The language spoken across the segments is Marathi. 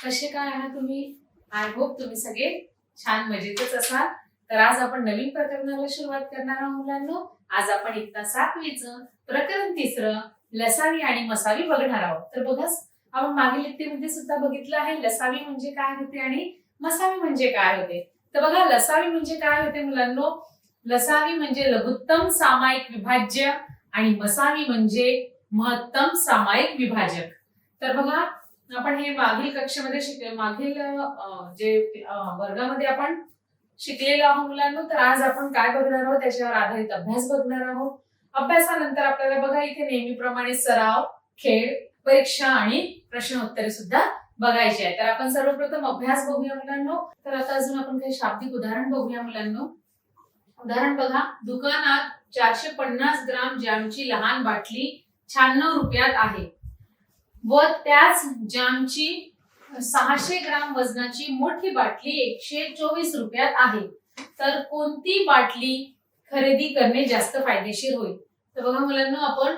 कसे काय आहात तुम्ही? आय होप तुम्ही सगळे छान मजेतच असाल. तर आज आपण नवीन प्रकरणाला सुरुवात करणार आहोत मुलांनो. आज आपण इयत्ता 7वीचं प्रकरण 3 लसावी आणि मसावी बघणार आहोत. तर बघा, आपण मागील इयत्तेमध्ये सुद्धा बघितलं आहे लसावी म्हणजे काय होते आणि मसावी म्हणजे काय होते. तर बघा, लसावी म्हणजे काय होते मुलांनो. लसावी म्हणजे लघुत्तम सामायिक विभाज्य आणि मसावी म्हणजे महत्तम सामायिक विभाजक. तर बघा, आपण हे मागील कक्षेमध्ये मागील वर्गामध्ये आपण शिकलेलो आहोत मुलांनो. तर आज आपण काय बघणार आहोत, त्याच्यावर आधारित अभ्यास बघणार आहोत. अभ्यासानंतर आपल्याला बघा इथे नेहमीप्रमाणे सराव, खेळ, परीक्षा आणि प्रश्नोत्तरे सुद्धा बघायची आहे. तर आपण सर्वप्रथम अभ्यास बघूया मुलांनो. तर आता अजून आपण काही शाब्दिक उदाहरण बघूया मुलांनो. उदाहरण बघा, दुकानात 450 ग्राम जॅमची लहान बाटली 96 रुपयात आहे व त्याच जॅमची 600 ग्राम वजनाची मोठी बाटली 124 रुपयात आहे. तर कोणती बाटली खरेदी करणे जास्त फायदेशीर होईल? तर बघा मुलांनो,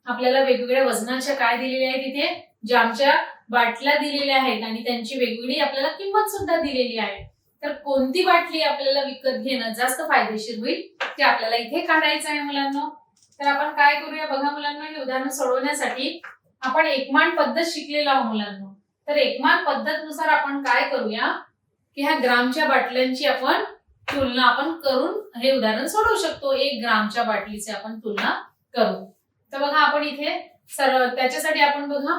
आपल्याला वेगवेगळ्या वजनाच्या काय दिलेल्या आहेत, इथे जॅमच्या बाटल्या दिलेल्या आहेत आणि त्यांची वेगवेगळी आपल्याला किंमत सुद्धा दिलेली आहे. तर कोणती बाटली आपल्याला विकत घेणं जास्त फायदेशीर होईल ते आपल्याला इथे काढायचं आहे मुलांनो. तर आपण काय करूया बघा मुलांनो, हे उदाहरण सोडवण्यासाठी आपण एकमान पद्धत शिकलेलो आहोत मुलांनो. तर एकमान पद्धतीनुसार आपण काय करूया की ह्या ग्रामच्या बाटल्यांची आपण तुलना करून हे उदाहरण सोडवू शकतो. 1 ग्रामच्या बाटलीची आपण तुलना करू. तर बघा, आपण इथे त्याच्यासाठी आपण बघा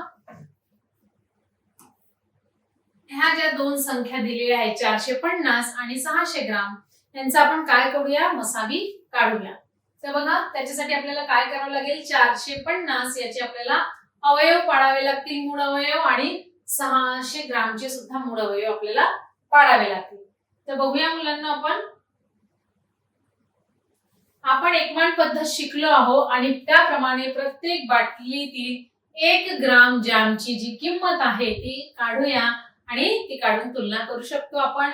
ह्या ज्या दोन संख्या दिलेल्या आहेत 450 आणि 600 ग्राम, यांचा आपण काय करूया, मसावी काढूया. तर बघा, त्याच्यासाठी आपल्याला काय करावं लागेल, 450 याचे आपल्याला अवयव पाडावे लागतील, मूळ अवयव, आणि 600 ग्रामचे सुद्धा मूळ अवयव आपल्याला पाडावे लागतील. तर बघूया मुलांना, आपण एकमान पद्धत शिकलो आहोत आणि त्याप्रमाणे प्रत्येक बाटलीतील 1 ग्राम जॅमची जी किंमत आहे ती काढूया आणि ती काढून तुलना करू शकतो आपण.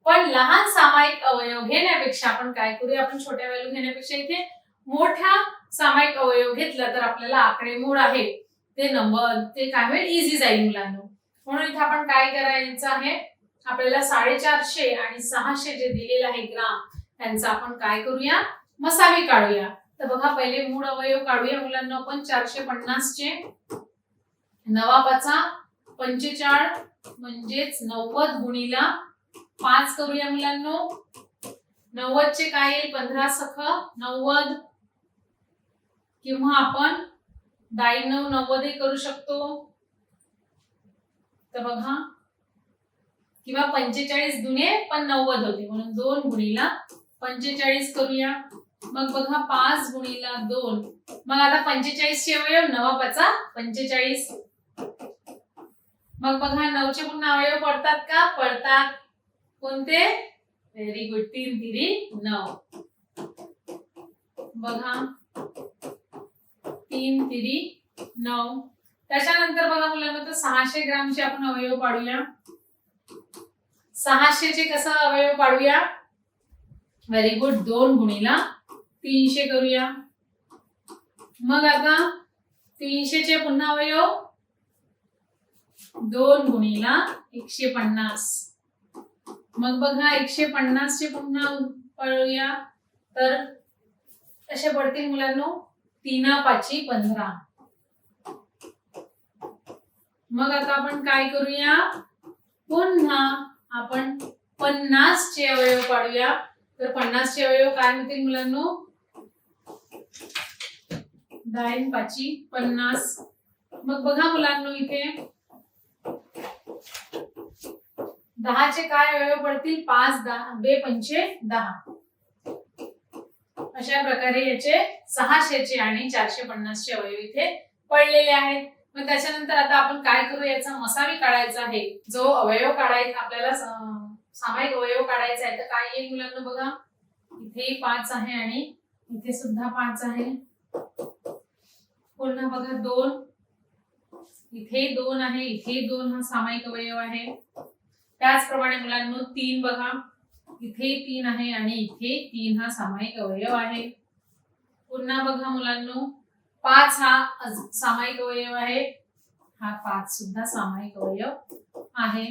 पण लहान सामायिक अवयव घेण्यापेक्षा आपण काय करूया, आपण छोट्या व्हॅल्यू घेण्यापेक्षा इथे मोठ्या सामायिक अवयव घेतला तर आपल्याला आकडेमोड आहे ते काय होईल, इझी जाईल मुलांनो. म्हणून इथे आपण काय करायचं आहे, आपल्याला 450 आणि 600 जे दिलेले आहे ग्राम, त्यांचा आपण काय करूया, मसावी काढूया. तर बघा, पहिले मूळ अवयव काढूया मुलांना आपण. 450 चे 9 45 म्हणजेच 90 गुणिला 5 करूया मुलांनो. 90 चे काय येईल, 15 सख 90, किंवा आपण 92 90 करू शकतो. तर बघा, किंवा 45 दुने पण 90 होते, म्हणून 2 गुणिला 45 करूया. मग बघा, 5 गुणिला 2, मग आता 45 चे अवयव 9 45. मग बघा, 9 चे पुन्हा अवयव पडतात का, पडतात. कोणते, व्हेरी गुड, 3 3 9. बघा, 3 3 9. त्याच्यानंतर बघा मुलांना, तर 600 ग्रामचे आपण अवयव पाडूया. 600 चे कसं अवयव पाडूया, व्हेरी गुड, 2 गुणिला 300 करूया. मग आता 300 चे पुन्हा अवयव 2 गुणिला 150. मग बघा, 150 चे पुन्हा पाडूया, तर कसे पडतील मुलांनो, 3 5 15. मग आता आपण काय करूया, पुन्हा आपण 50 चे अवयव पाडूया. तर 50 चे अवयव काय होतील मुलांनो, 9 5 50. मग बघा मुलांनो, इथे 10 चे काय अवयव पडतील, 5 2 5 10. अशा प्रकारे याचे 600 चे आणि 450 चे अवयव इथे पडलेले आहेत. मग त्याच्यानंतर आता आपण काय करू, याचा मसावी काढायचा आहे. जो अवयव काढायचा आपल्याला, सामायिक अवयव काढायचा आहे, तर काय येईल मुलांना, बघा इथे 5 आहे आणि इथे सुद्धा 5 आहे. पुन्हा बघा 2, इथे 2 आहे, इथे 2 हा सामायिक अवयव आहे. त्याचप्रमाणे मुलांना 3 बघा, इथे 3 आहे आणि इथे 3 हा सामायिक अवयव आहे. पुन्हा बघा मुलांनो, 5 हा सामायिक अवयव आहे, हा 5 सुद्धा सामायिक अवयव आहे.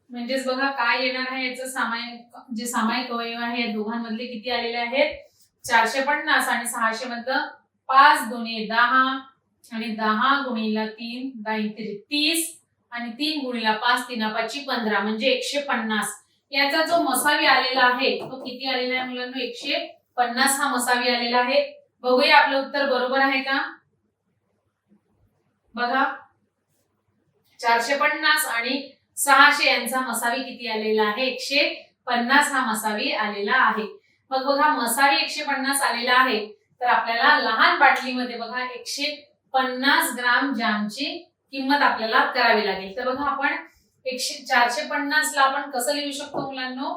म्हणजेच बघा काय येणार आहे, याचं सामायिक अवयव आहे या दोघांमधले किती आलेले आहेत, 450 आणि 600 मधलं 5 दुणे 10 आणि 10 गुणिला 3 30 आणि 3 गुणिला 5 3 15 म्हणजे 150. याचा जो मसावी आलेला आहे तो किती आलेला आहे मुलांनो, 150 हा मसावी आलेला आहे. बघूया आपलं उत्तर बरोबर आहे का. बघा 450 आणि 600 यांचा मसावी किती आलेला आहे, 150 हा मसावी आलेला आहे. मग बघा मसावी 150 आलेला आहे, तर आपल्याला लहान बाटलीमध्ये बघा 150 ग्राम जामची किंमत आपल्याला करावी लागेल. तर बघा आपण 450 ला आपण कसं लिहू शकतो मुलांनो,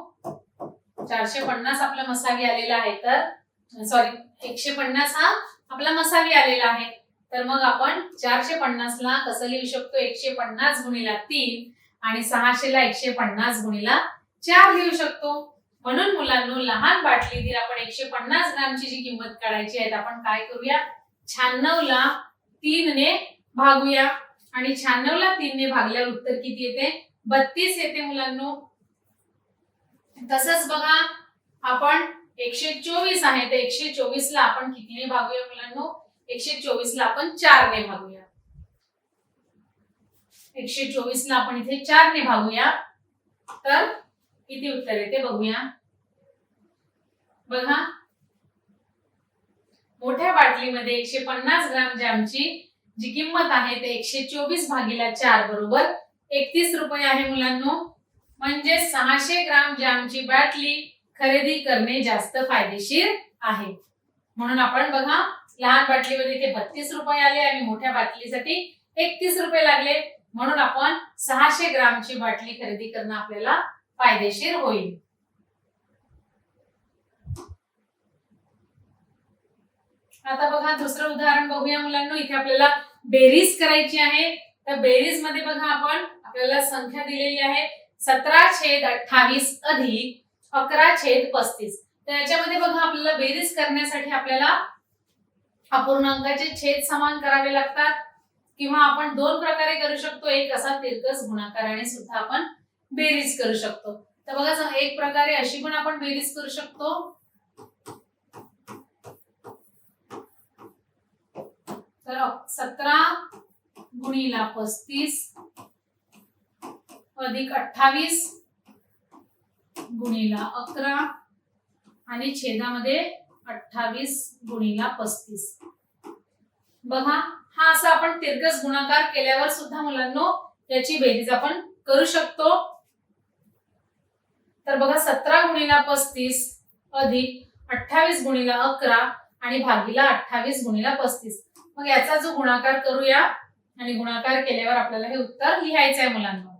450 आपला मसावी आलेला आहे, तर सॉरी 150 हा आपला मसावी आलेला आहे. तर मग आपण 450 ला कसं लिहू शकतो, 150 गुणिला 3 आणि 600 ला 150 गुणिला 4 लिहू शकतो. म्हणून मुलांनो लहान बाटलीतील आपण 150 ग्रामची जी किंमत काढायची आहे, आपण काय करूया, 96 ला 3 ने भागूया आणि 96 ला 3 ने भागल्यावर उत्तर किती येते, 32 येते मुलांनो. तसंच बघा आपण 124 आहे, तर 124 ला आपण कितीने भागूया मुलांनो, 124 ला आपण 4 ने भागूया. 124 ला आपण इथे 4 ने भागूया, तर किती उत्तर येते बघूया. बघा मोठ्या बाटलीमध्ये 150 ग्राम जामची जी किंमत आहे ते 124 भागिले 4 बरोबर 31 रुपये आहे मुलांनो. म्हणजे 600 ग्राम जामची बाटली खरेदी करणे जास्त फायदेशीर आहे. म्हणून आपण बघा लहान बाटलीमध्ये इथे 32 रुपये आले आणि मोठ्या बाटलीसाठी 31 रुपये लागले. म्हणून आपण 600 ग्रामची बाटली खरेदी करणं आपल्याला फायदेशीर होईल. आता बघा दुसरं उदाहरण बघूया मुलांनो. इथे आपल्याला बेरीज करायची आहे. तर बेरीज मध्ये बघा आपल्याला संख्या दिलेली आहे 17/28 अधिक 11/35. तर याच्यामध्ये बघा आपल्याला बेरीज करण्यासाठी आपल्याला अपूर्णांकाचे छेद समान करावे लागतात किंवा आपण दोन प्रकारे करू शकतो. एक असा तिरकस गुणाकाराने सुद्धा आपण बेरीज करू शकतो. तर बघा एक प्रकारे अशी पण आपण बेरीज करू शकतो. तर 17 गुणिला 35 अधिक 28 गुणिला 11 आणि छेदामध्ये 28 गुणिला 35. बघा हा असा आपण तिरकस गुणाकार केल्यावर सुद्धा मुलांनो याची बेरीज आपण करू शकतो. तर बघा 17 गुणिला 35 अधिक 28 गुणिला 11 आणि भागीला 28 गुणिला 35. मग याचा जो गुणाकार करूया आणि गुणाकार केल्यावर आपल्याला हे उत्तर लिहायचं आहे मुलांनो.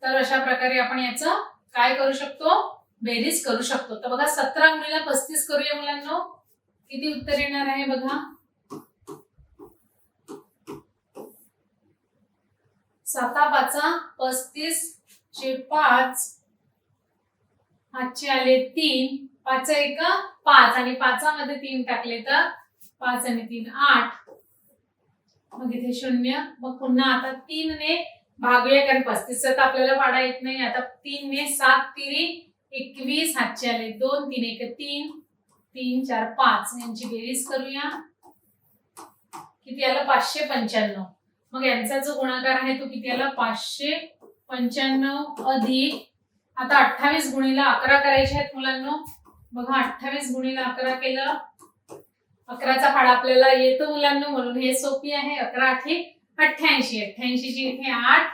तर अशा प्रकारे आपण याचं काय करू शकतो, बेरीज करू शकतो. तर बघा 17 गुणिला 35 करूया मुलांनो. किती उत्तर येणार आहे बघा, 7×5 = 35 चे 5 हातचे आले 3 5 1 5 आणि 5 मध्ये 3 टाकले तर 5 आणि 3 8. मग इथे 0. मग पुन्हा आता 3 ने भागूया कारण 35 तर आपल्याला पाडा येत नाही. आता 3 ने 7 3 21 हातचे आले 2 3 1 3 3 4 5 यांची बेरीज करूया. किती आलं 595. मग यांचा जो गुणाकार आहे तो किती आला 595 अधिक आता 28 गुणिला 11 करायचे आहेत मुलांनो. बघा 28 गुणिला 11 केलं 11चा फाळा आपल्याला येतो मुलांनो म्हणून हे सोपी आहे. 11 8 88 88 ची इथे 8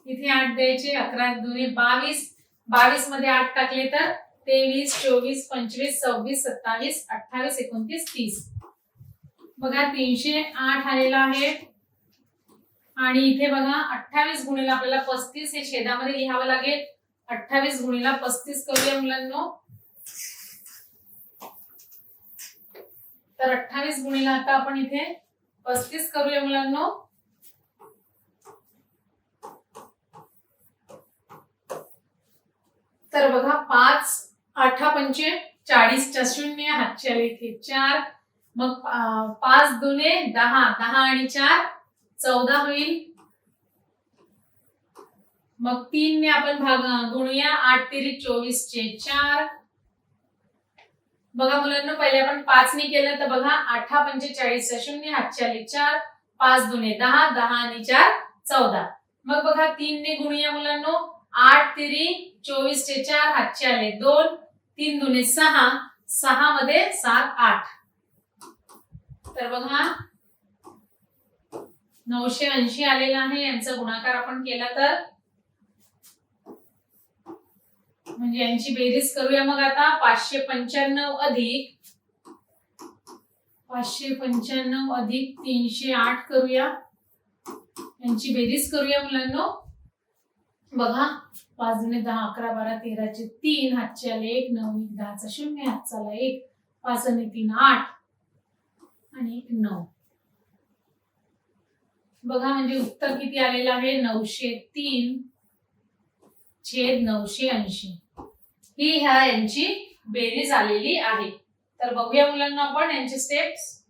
इथे 8 द्यायचे. 11 2 22 22 मध्ये 8 टाकले तर 23 24 25 26 27 28 29 30. बघा 308 आलेला आहे. आणि इथे बघा 28 गुणिला आपल्याला 35 हे छेदामध्ये लिहावं लागेल. 28 गुणिला 35 करूया मुलांनो. तर 28 गुणिला आता आपण इथे 35 करूया मुलांनो. तर बघा 5 8 पंचे 40 च्या 0 हातचे आले इथे 4. मग 5 दुने 10 10 आणि 4 14 होईल. मग 3 ने आपण गुणूया. 8 तिरी 24 चे 4. बघा मुलांना, पहिले आपण 5 ने केलं तर बघा 8 45 0, हातचे आले 4, 5 दुने 10, 10 आणि 4 14. मग बघा 3 ने गुणूया मुलांना. 8 तिरी 24 चे 4, हातचे आले 2, 3 दुने 6, 6 मध्ये 7 8. तर बघा 980 आलेला आहे. यांचा गुणाकार आपण केला तर म्हणजे यांची बेरीज करूया. मग आता 595 अधिक 308 करूया. यांची बेरीज करूया मुलांनो. बघा 5 दुने 10, 11 12 13 चे 3, हातचे आले 1, 9 1 10 चा 0, हातचा आला 1, 5 आणि 3 8 आणि 9. बघा म्हणजे उत्तर किती आलेलं आहे. 903/980 ही यांची बेरीज आलेली आहे. तर बघूया मुलांना आपण यांचे स्टेप्स.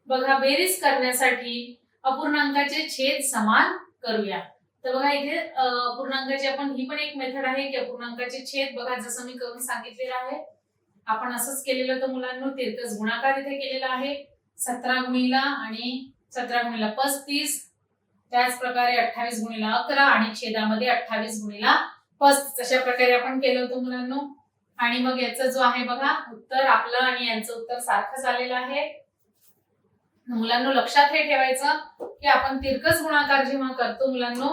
बघा बेरीज करण्यासाठी अपूर्णांकाचे छेद समान करूया. तर बघा इथे अपूर्णांकाची आपण ही पण एक मेथड आहे की अपूर्णांकाचे छेद बघा जसं मी करून सांगितलेलं आहे आपण असंच केलेलं होतं मुलांना. तिरकस गुणाकार इथे केलेला आहे 17 गुणिला आणि 17 गुणिला 35, त्याच प्रकारे 28 गुणिला 11 आणि छेदामध्ये 28 गुणिला 35 अशा प्रकारे आपण केलं होतं मुलांना. आणि मग याचा जो आहे बघा उत्तर आपलं आणि यांचं उत्तर सारखंच आलेलं आहे. मुलांना लक्षात हे ठेवायचं की आपण तिरकस गुणाकार जेव्हा करतो मुलांना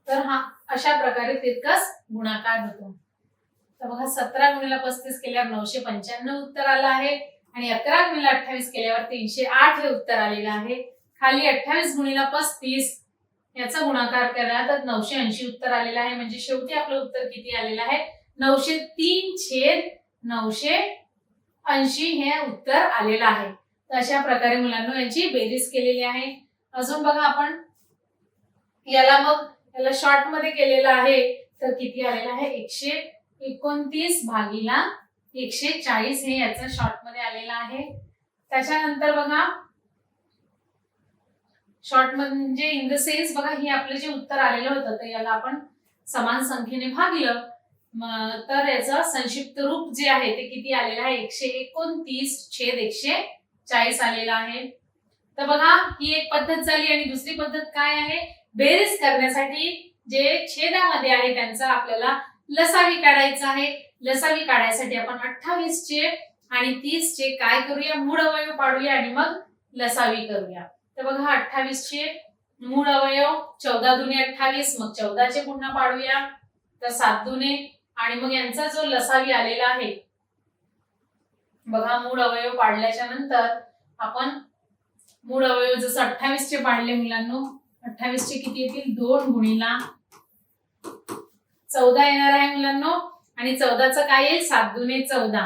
तर हा अशा प्रकारे तिरकस गुणाकार होतो. तर बघा 17 गुणिला 35 केल्यावर 995 उत्तर आलं आहे आणि 11 गुणिला 28 केल्यावर 308 हे उत्तर आलेलं आहे. खाली 28 गुणिला 35 याचा गुणाकार केला तर 980 उत्तर आलेलं आहे. म्हणजे शेवटी आपलं उत्तर किती आलेलं आहे 903/980 हे उत्तर आलेलं आहे. तर अशा प्रकारे मुलांना यांची बेरीज केलेली आहे. अजून बघा आपण याला शॉर्ट मध्ये केलेलं आहे तर किती आलेलं आहे 129/140 हे याचं शॉर्ट मध्ये आलेलं आहे. त्याच्यानंतर बघा शॉर्ट म्हणजे इन द सेन्स बघा हे आपलं जे उत्तर आलेलं होतं तर याला आपण समान संख्येने भागलं तर याचं संक्षिप्त रूप जे आहे ते किती आलेलं आहे 129/140 आलेलं आहे. तर बघा ही एक पद्धत झाली आणि दुसरी पद्धत काय आहे बेरीज करण्यासाठी जे छेदामध्ये आहे त्यांचा आपल्याला लसावी काढायचा आहे. लसावी काढायसाठी आपण 28 चे आणि 30 चे काय करूया मूळ अवयव पाडूया आणि मग लसावी करूया. तर बघा 28 चे मूळ अवयव 14 दुने 28, मग 14 चे पुन्हा पाडूया तर 7 दुने आणि मग यांचा जो लसावी आलेला आहे बघा मूळ अवयव पाडल्याच्या नंतर आपण मूळ अवयव जसं 28 चे पाडले मुलांनो 28 चे किती येतील 2 गुणिला 14 येणार आहे मुलांनो आणि 14 चं काय येईल 7 दुने 14.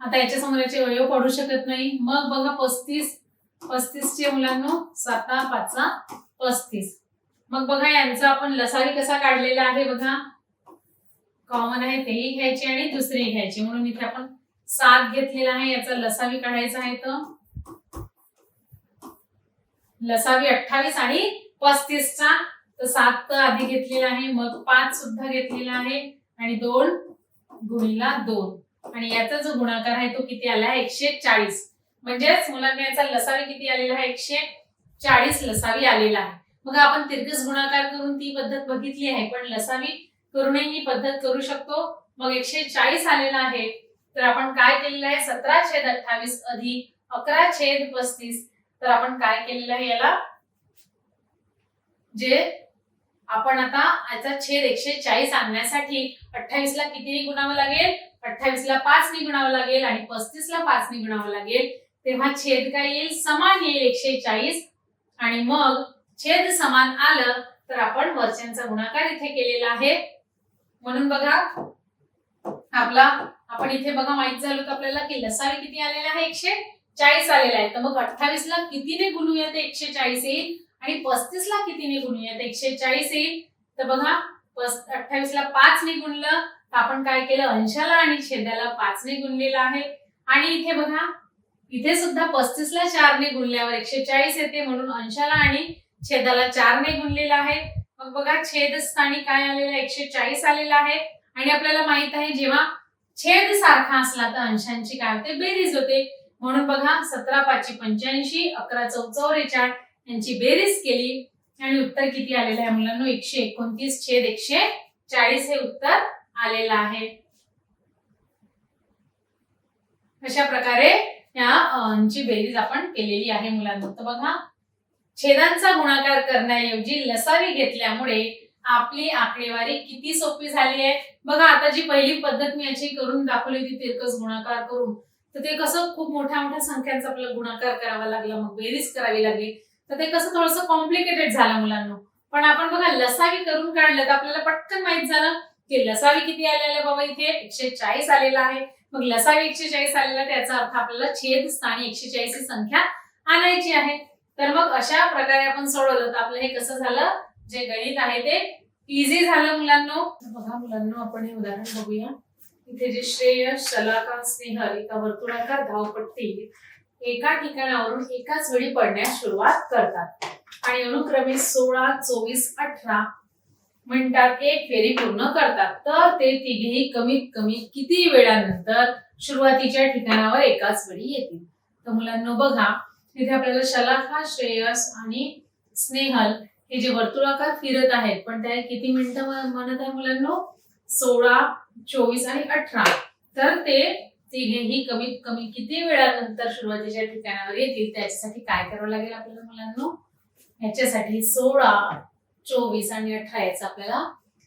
आता याच्या समोरचे अवयव पडू शकत नाही. मग बघा 35 चे मुलांनो 7 5 35. मग बघा यांचा आपण लसावी कसा काढलेला आहे बघा कॉमन आहे तेही घ्यायचे आणि दुसरेही घ्यायचे म्हणून इथे आपण 7 घेतलेला आहे. याचा लसावी काढायचा आहे तर लसावी 28 आणि 35 चा तर 7 तर आधी घेतलेला आहे मग 5 सुद्धा घेतलेला आहे आणि 2 गुणिला 2 आणि याचा जो गुणाकार आहे तो किती आला आहे 140. म्हणजेच मुलांना याचा लसावी किती आलेला आहे 140 लसावी आलेला आहे. मग आपण तिरकस गुणाकार करून ती पद्धत बघितली आहे पण लसावी करूनही ही पद्धत करू शकतो. मग 140 आलेला आहे तर आपण काय केलेलं आहे 17/28 अधिक 11/35 तर आपण काय केलेलं आहे याला जे आपण आता याचा छेद 140 आणण्यासाठी 28 ला कितीने गुणावं लागेल 28 ला 5 ने गुणावं लागेल आणि 35 ला 5 ने गुणावं लागेल तेव्हा छेद काय येईल समान येईल 140 आणि मग छेद समान आलं तर आपण वरच्यांचा गुणाकार इथे केलेला आहे. म्हणून बघा आपण इथे बघा माहित झालं की आपल्याला की लसावी किती आलेला आहे 140 आलेला आहे. तर मग 28 ला कितीने गुणूया ते 140 येईल आणि 35 ला कितीने गुणूया ते 140 येईल. तर बघा 28 ला 5 ने गुणलं तर आपण काय केलं अंशाला आणि छेदाला 5 ने गुणलेलं आहे आणि इथे बघा इथे सुद्धा 35 ला 4 ने गुणल्यावर 140 येते, म्हणून अंशाला आणि छेदाला 4 ने गुणलेला आहे. मग बघा छेदस्थानी काय आलेलं आहे, 140 आलेला आहे. आणि आपल्याला माहित आहे जेव्हा छेद सारखा असला तर अंशांची काय होते, बेरीज होते. म्हणून बघा 17 5 85, 11 4 44 यांची बेरीज केली आणि उत्तर किती आलेलं आहे मुलांनो, 129 छेद 140 हे उत्तर आलेलं आहे. अशा प्रकारे ची बेरीज आपण केलेली आहे मुलांनो. तर बघा छेदांचा गुणाकार करण्याऐवजी लसावी घेतल्यामुळे आपली आकडेवारी किती सोपी झाली आहे. बघा आता जी पहिली पद्धत मी याची करून दाखवली होती तिरकस गुणाकार करून, तर ते कसं खूप मोठ्या मोठ्या संख्यांचा आपल्याला गुणाकार करावा लागला, मग बेरीज करावी लागली, तर ते कसं थोडंसं कॉम्प्लिकेटेड झालं मुलांनो. पण आपण बघा लसावी करून काढलं तर आपल्याला पटकन माहित झालं की लसावी किती आलेला बाबा, इथे 140 आलेला आहे. मग लसावी 140 आलेला त्याचा अर्थ आपल्याला छेद स्थानी 140 ही संख्या आणायची आहे. तर मग अशा प्रकारे आपण सोडवलं तर आपलं हे कसं झालं, जे गणित आहे ते इझी झालं मुलांनो. बघा मुलांनो आपण हे उदाहरण बघूया. इथे जे श्रेयस, शलाका, स्नेहल एका वर्तुळाकार धावपट्टी एका ठिकाणावरून एकाच वेळी पडण्यास सुरुवात करतात आणि अनुक्रमे 16, 24, 18 मिनिटात एक फेरी पूर्ण करतात. तर ते तिघेही कमीत कमी किती वेळानंतर सुरुवातीच्या ठिकाणावर एकाच वेळी येतील. तर मुलांनो बघा इथे आपल्याला शलाका, श्रेयस आणि स्नेहल हे जे वर्तुळाकार फिरत आहेत, पण त्या किती मिनिटं म्हणत आहे मुलांनो, 16, 24 आणि 18. तर ते तिघेही कमीत कमी किती वेळानंतर सुरुवातीच्या ठिकाणावर येतील त्याच्यासाठी काय करावं लागेल आपल्याला मुलांनो, याच्यासाठी 16, 24 आणि 18 याचा आपल्याला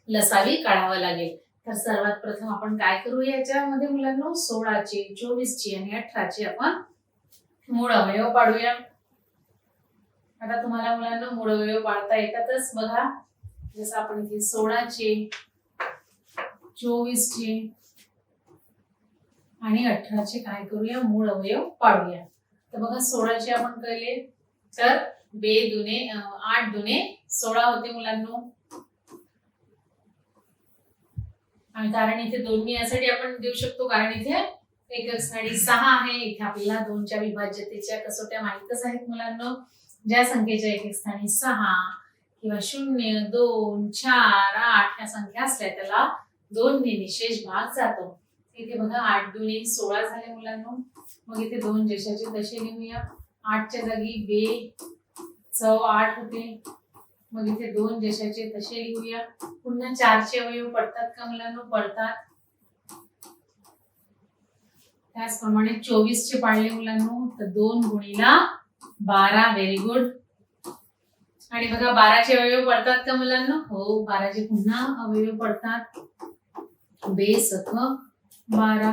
लसावी काढावा लागेल. तर सर्वात प्रथम आपण काय करूया याच्यामध्ये मुलांनो, 16 ची, 24 ची आणि 18 ची आपण मूळ अवयव पाडूया. आता तुम्हाला मुलांना मूळ अवयव पाडता येतातच. बघा जसं आपण इथे 16 चे, 24 चे आणि 18 चे काय करूया, मूळ अवयव पाडूया. तर बघा 16 चे आपण केले तर 2 दुने 8 दुने 16 होते मुलांनो. आणि कारण इथे 2 मी यासाठी आपण देऊ शकतो कारण इथे एकक स्थानी 6 आहे. इथे आपल्याला 2च्या विभाज्यतेच्या कसोट्या माहितच आहेत मुलांनो. ज्या संख्येच्या एकक स्थानी 6 किंवा 0, 2, 4, 8 या संख्या असल्या त्याला 2 ने निशेष भाग जातो. इथे बघा 8 दुने 16 झाले मुलांनो. मग इथे 2 जशाचे तसे लिहूया. 8 च्या जागी 2 चौ 8 होते. मग इथे 2 जशाचे तसे लिहूया. पुन्हा 4 चे अवयव पडतात का मुलांनो, पडतात. त्याचप्रमाणे 24 चे पाडले मुलांनो तर 2 गुणिला 12. Very good. आणि बघा 12 चे अवयव पडतात का मुलांनो, हो 12 चे पुन्हा अवयव पडतात. 2 सख 12.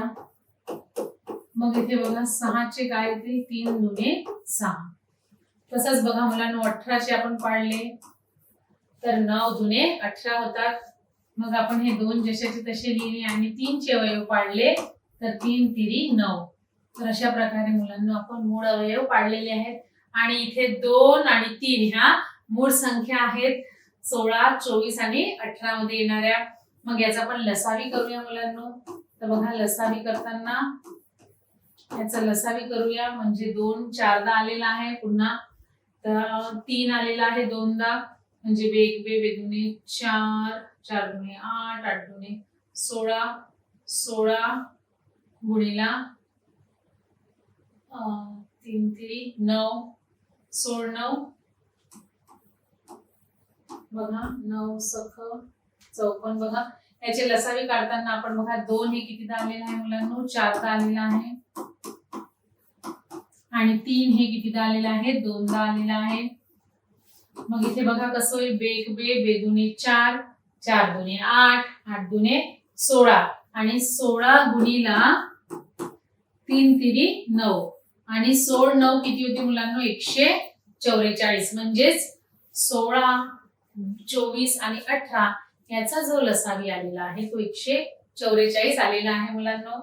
मग इथे बघा 6 चे काय होते, 3 दुने 6. तसंच बघा मुलांनो 18 चे आपण पाडले तर 9 दुने 18 होतात. मग आपण हे 2 जशाचे तसे लिहिले आणि 3 चे अवयव पाडले तर 3 तिरी 9. तर अशा प्रकारे मुलांना आपण मूळ अवयव पाडलेले आहेत. आणि इथे 2 आणि 3 ह्या मूळ संख्या आहेत 16, 24 आणि 18 मध्ये येणाऱ्या. मग याचा आपण लसावी करूया मुलांनो. तर बघा लसावी करताना याचा लसावी करूया म्हणजे 2 4दा आलेला आहे, पुन्हा तर 3 आलेला आहे 2दा, म्हणजे वेग बेदुने 4, 4 दुने 8, 8 दुने 16, 16 गुणिला 3 तिरी 9, 16 9 बघा 9 सख 54. बघा याचे लसावी काढताना आपण बघा 2 हे कितीदा आलेला आहे मुलांनो, 4दा आलेला आहे. आणि 3 हे कितीदा आलेला आहे, 2दा आलेला आहे. मग इथे बघा कसं होईल, बेग बेदुने 4, 4 दुने 8, 8 दुने 16 आणि 16 गुणिला 3 तिरी 9 आणि 16 9 किती होते मुलांनो, 144. म्हणजेच 16, 24 आणि 18 याचा जो लसावी आलेला आहे तो 144 आलेला आहे मुलांनो.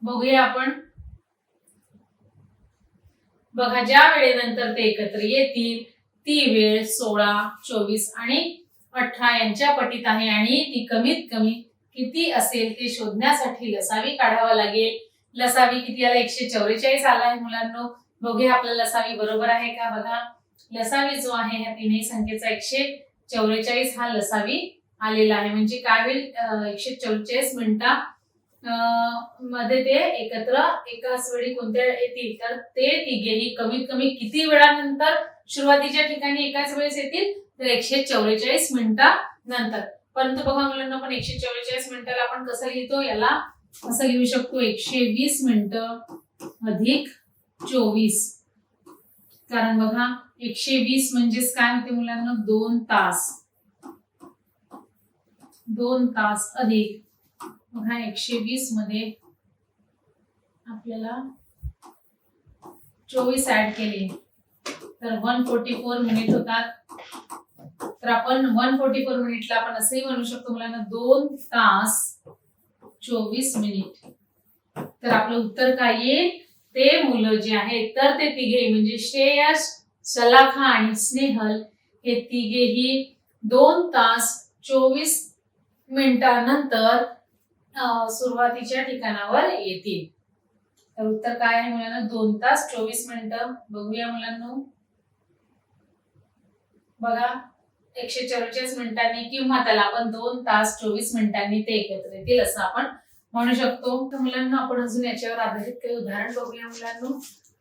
बघूया आपण. बघा ज्या वेळेनंतर ते एकत्र येतील ती वेळ 16, 24 आणि 18 यांच्या पटीत आहे आणि ती कमीत कमी किती असेल ते शोधण्यासाठी लसावी काढावा लागेल. लसावी किती आला 144 आला आहे मुलांनो. बघूया आपला लसावी बरोबर आहे का. बघा लसावी जो आहे ह्या तीनही संख्येचा 144 हा लसावी आलेला आहे. म्हणजे काय होईल 144 मिनिटा मध्ये ते एकत्र एकाच वेळी कोणत्या येतील तर ते तिघेही कमीत कमी किती वेळानंतर सुरुवातीच्या ठिकाणी एकाच वेळेस येतील तर 144 मिनिटा नंतर. परंतु बघा मुलांना आपण 144 मिनिटाला आपण कसं लिहितो याला असं लिहू शकतो 120 मिनिटं अधिक 24. कारण बघा 120 म्हणजेच काय होते मुलांना 2 तास. 2 तास अधिक बघा 120 मध्ये आपल्याला 24 ऍड केले तर 144 मिनिट होतात. तर आपण 144 मिनिटला आपण असंही म्हणू शकतो मुलांना 2 तास 24 मिनिट. तर आपलं उत्तर काय येईल ते मुलं जे आहेत तर ते तिघे म्हणजे श्रेयस, सलाखा आणि स्नेहल हे तिघेही 2 तास 24 मिनिटानंतर सुरुवातीच्या ठिकाणावर येतील. तर उत्तर काय आहे मुलांना 2 तास 24 मिनिटं. बघूया मुलांना. बघा 144 मिनिटांनी किंवा त्याला आपण 2 तास 24 मिनिटांनी ते एकत्र येतील असं आपण म्हणू शकतो. तर मुलांना आपण अजून याच्यावर आधारित काही उदाहरण बघूया मुलांना.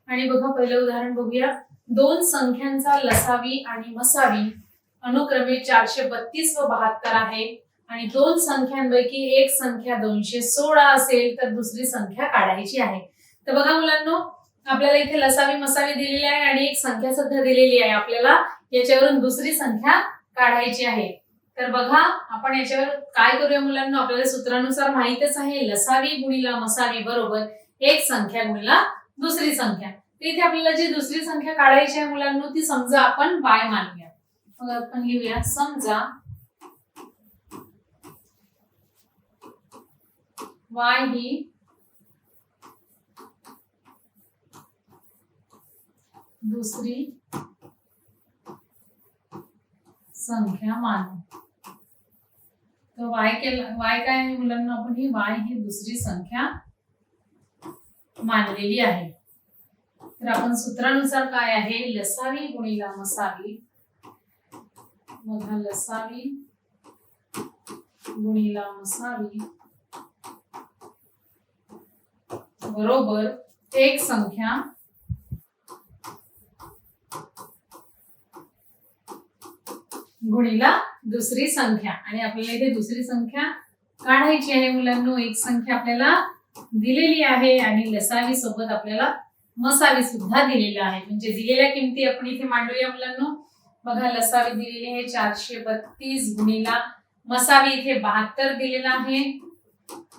आणि बघा पहिलं उदाहरण बघूया. दोन संख्यांचा लसावी आणि मसावी अनुक्रमे 432 व 72 आहे आणि दोन संख्यांपैकी एक संख्या 216 असेल तर दुसरी संख्या काढायची आहे. तर बघा मुलांनो आपल्याला इथे लसावी मसावी दिलेली आहे आणि एक संख्या सुद्धा दिलेली आहे. आपल्याला याच्यावरून दुसरी संख्या काढायची आहे. तर बघा आपण याच्यावर काय करूया मुलांना. आपल्याला सूत्रानुसार माहितच आहे लसावी गुणिला मसावी बरोबर एक संख्या गुणिला दुसरी संख्या. इथे आपल्याला जी दुसरी संख्या काढायची आहे मुलांना ती समजा आपण y मानूया. मग आपण लिहूया समजा y ही दुसरी संख्या मानू. तो y काय आहे मुलांना आपण ही y ही दुसरी संख्या मानलेली आहे. तर आपण सूत्रानुसार काय आहे लसावी गुणिला मसावी मग लसावी गुणिला मसावी बरोबर एक संख्या गुणिला दुसरी संख्या. आणि आपल्याला इथे दुसरी संख्या काढायची आहे मुलांना. एक संख्या आपल्याला दिलेली आहे आणि लसावी सोबत आपल्याला मसावी सुद्धा दिलेला आहे. म्हणजे दिलेल्या किमती आपण इथे मांडूया मुलांना. बघा लसावी दिलेली आहे 432 गुणिला मसावी इथे 72 दिलेला आहे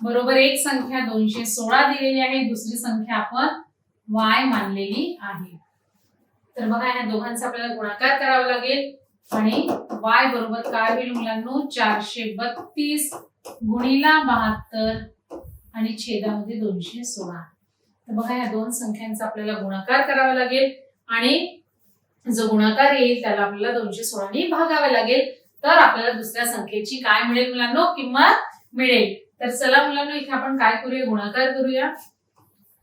बरोबर एक संख्या 216 दिलेली आहे. दुसरी संख्या आपण y मानलेली आहे. तर बघा ह्या दोघांचा आपल्याला गुणाकार करावा लागेल आणि y बरोबर काय होईल मुलांनो 432 गुणिला 72 आणि छेदामध्ये 216. तर बघा या दोन संख्यांचा आपल्याला गुणाकार करावा लागेल आणि जो गुणाकार येईल त्याला आपल्याला 216 ने भागावे लागेल. तर आपल्याला दुसऱ्या संख्येची काय मिळेल मुलांनो किंमत मिळेल. तर चला मुलांनो इथे आपण काय करूया गुणाकार करूया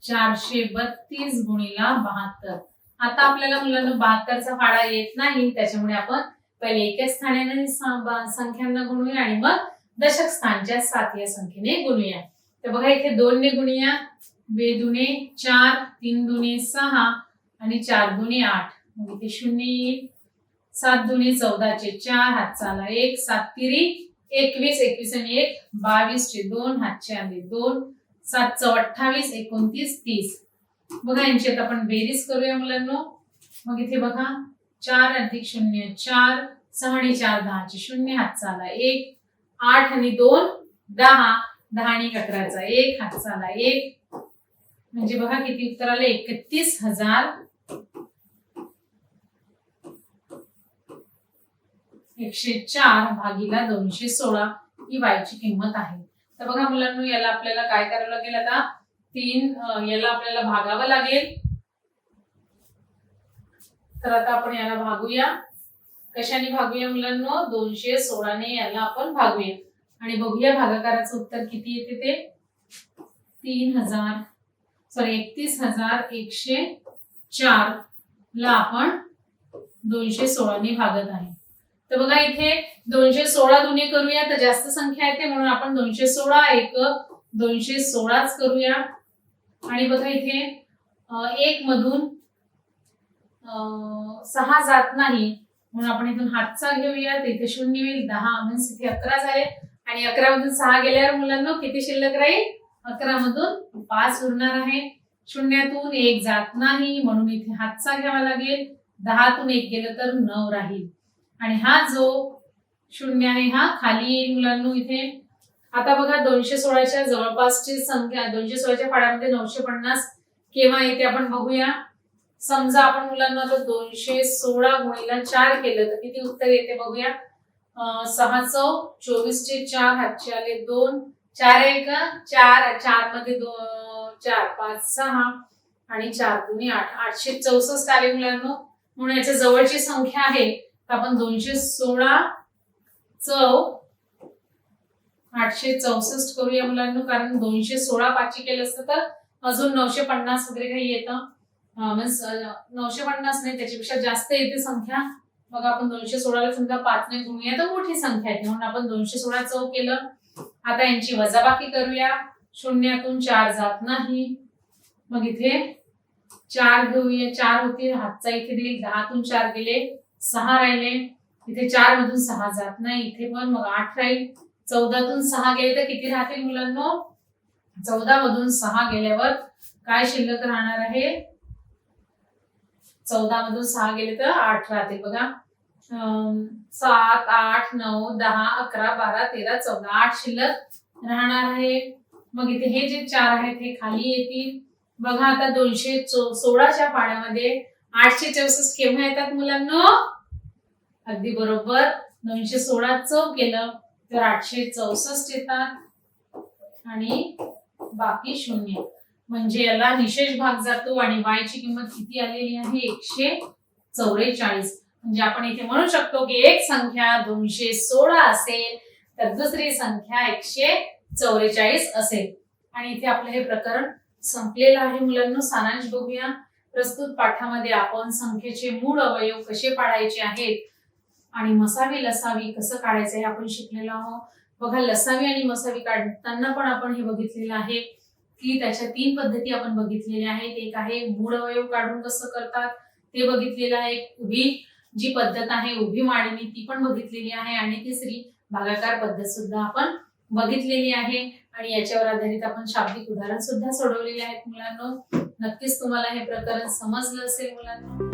432 गुणिला 72. आता आपल्याला मुलांनो 72 चा फाळा येत नाही त्याच्यामुळे आपण पहिले एकक स्थानाने संख्यांना गुणूया आणि मग दशक स्थानच्या 7 या संख्येने गुणूया. तर बघा इथे 2 ने गुणूया 2 दुणे 4 3 दुणे 6 आणि 4 दुणे 8 मग इथे 0 येईल. 7 दुणे 14 चे 4 हातचाला 1 7 तिरी 21 21 आणि 1 22 चे 2 हातचे आले 2 7 28 29 30. बघा यांची आता आपण बेरीज करूया मुलांनो. मग इथे बघा 4 अधिक 0 4 6 आणि 4 10 चे 0 हातचाला 1 8 आणि 2 10 10 आणि 11 चा 1 हातचाला 1 म्हणजे बघा किती उत्तर आले 31,000 104 भागीला 216 ही y ची किंमत आहे. तर बघा मुलांनो याला आपल्याला काय करावं लागेल आता 3 याला आपल्याला भागावं लागेल. तर आता आपण याला भागूया. कशाने भागूया मुलांनो 216 ने याला आपण भागूया आणि बघूया भागाकाराचं उत्तर किती येते ते 3000 सॉरी 31,104 ला आपण 216 ने भागत आहे. तर बघा इथे 216 दुने करूया तर जास्त संख्या येते म्हणून आपण 216 एक 216च करूया. आणि बघा इथे 1 मधून 6 जात नाही म्हणून आपण इथून हातचा घेऊया. तर इथे 0 येईल. 10 म्हणजे इथे 11 झाले आणि 11 मधून 6 गेल्यावर मुलांना किती शिल्लक राहील? 11 मधून 5 उरणार आहे. 0तून 1 जात नाही म्हणून इथे हातचा घ्यावा लागेल. 10तून 1 गेलं तर 9 राहील आणि हा जो 0 आहे हा खाली येईल मुलांना इथे. आता बघा 216च्या जवळपासची संख्या 216च्या पाड्यामध्ये 950 केव्हा येते आपण बघूया. समजा आपण मुलांना 216 गुणिले 4 केलं तर किती उत्तर येते बघूया. 6 चौक 24 चे 4 हातचे आले 2 4 1 4 4 मध्ये 4 5 6 आणि 4 दुनी 8 864 आले मुलांना. म्हणून याच्या जवळची संख्या आहे तर आपण 216 चौक 864 करूया मुलांना. कारण 216 पाची केलं असतं तर अजून 950 वगैरे काही येतं. 950 नाही त्याच्यापेक्षा जास्त येते संख्या. बघा आपण 216 ला समजा 5 ने गुणूया तर मोठी संख्या येते म्हणून आपण 216 चौक केलं. आता यांची वजाबाकी करूया. 0तून 4 जात नाही मग इथे 4 घेऊया. 4 होतील हातचा इथे दिली. 10तून 4 गेले 6 राहिले. इथे 4 मधून 6 जात नाही इथे पण मग 8 राहील. 14तून 6 गेले तर किती राहतील मुलांना? 14 मधून 6 गेल्यावर काय शिल्लक राहणार आहे? 14 मधून 6 गेले तर 8 राहतील. बघा 7 8 9 10 11 12 13 14 8 शिल्लक राहणार आहे. मग इथे हे जे 4 आहेत हे खाली येतील. बघा आता 216च्या पाड्यामध्ये 864 केव्हा येतात मुलांना? अगदी बरोबर 216 चौक केलं तर 864 येतात आणि बाकी 0 म्हणजे याला निशेष भाग जातो आणि y ची किंमत किती आलेली आहे? 144. म्हणजे आपण इथे म्हणू शकतो की एक संख्या 216 असेल तर दुसरी संख्या 144 असेल. आणि इथे आपलं हे प्रकरण संपलेलं आहे मुलांना. सारांश बघूया. प्रस्तुत पाठामध्ये आपण संख्येचे मूळ अवयव कसे पाडायचे आहेत आणि मसावी लसावी कसं काढायचं हे आपण शिकलेलो आहोत. बघा लसावी आणि मसावी काढताना पण आपण हे बघितलेलं आहे की त्याच्या 3 पद्धती आपण बघितलेल्या आहेत. एक आहे मूळ अवयव काढून कसं करतात ते बघितलेलं आहे. उभी जी पद्धत आहे उभी मांडणी ती पण बघितलेली आहे आणि तिसरी भागाकार पद्धत सुद्धा आपण बघितलेली आहे. आणि याच्यावर आधारित आपण शाब्दिक उदाहरण सुद्धा सोडवलेले आहेत मुलांना. नक्कीच तुम्हाला हे प्रकरण समजलं असेल मुलांना.